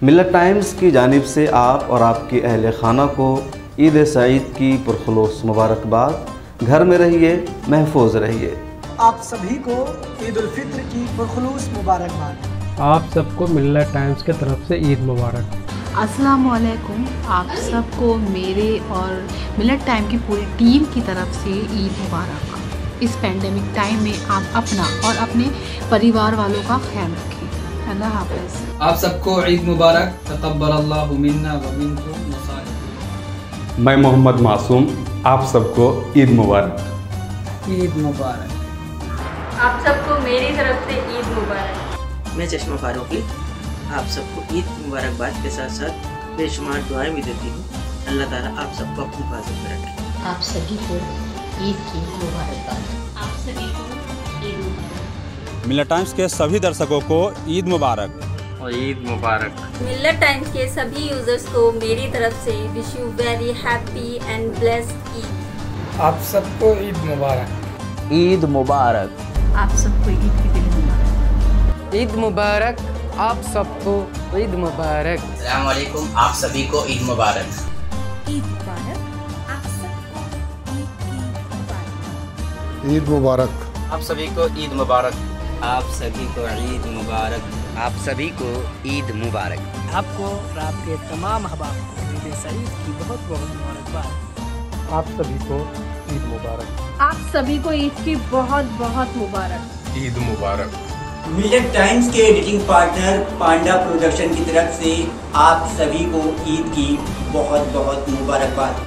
मिल्लत times की जानिब से आप और आपके अहल खाना को ईद सईद की पुरखुलूस मुबारकबाद। घर में रहिए, महफूज रहिए। आप सभी को ईद उल फित्र की पुरखुलूस मुबारकबाद। आप सबको मिल्लत टाइम्स की तरफ से ईद मुबारक। अस्सलाम वालेकुम। आप सबको मेरे और मिल्लत टाइम की पूरी टीम की तरफ से ईद मुबारक। इस पैंडेमिक टाइम में आप अपना और अपने परिवार वालों का ख्याल रखें। अल्लाह हाफ़िज़। आप सबको ईद मुबारक। तक़ब्बलल्लाहु मिन्ना व मिनकुम मसालिह। मैं मोहम्मद मासूम, आप सबको ईद मुबारक। ईद मुबारक। आप सबको मेरी तरफ से ईद मुबारक। मैं चश्मा फारूकी आप सबको ईद की मुबारकबाद के साथ साथ बेशुमार दुआएं भी देती हूँ। अल्लाह ताला आप सबको अपनी हिफाजत में रखे। आप सभी को ईद की मुबारकबाद। आप सभी को ईद मुबारक। मिल्लत टाइम्स के सभी दर्शकों को ईद मुबारक और ईद मुबारक। मिल्लत टाइम्स के सभी यूजर्स को मेरी तरफ से wish you very happy and blessed Eid. आप सबको ईद मुबारक। ईद मुबारक। आप सबको ईद की दिल मुबारक। ईद मुबारक। आप सबको ईद मुबारक। अस्सलाम वालेकुम, आप सभी को ईद मुबारक। ईद मुबारक। आप सबको ईद की मुबारक। ईद मुबारक। आप सभी को ईद मुबारक। आप सभी को ईद मुबारक। आप सभी को ईद मुबारक। आपको और आपके तमाम अहबाब को ईद सईद की बहुत बहुत मुबारकबाद। आप सभी को ईद मुबारक। आप सभी को ईद की बहुत बहुत मुबारक। ईद मुबारक। मिल्लत टाइम्स के एडिटिंग पार्टनर पांडा प्रोडक्शन की तरफ से आप सभी को ईद की बहुत बहुत मुबारकबाद।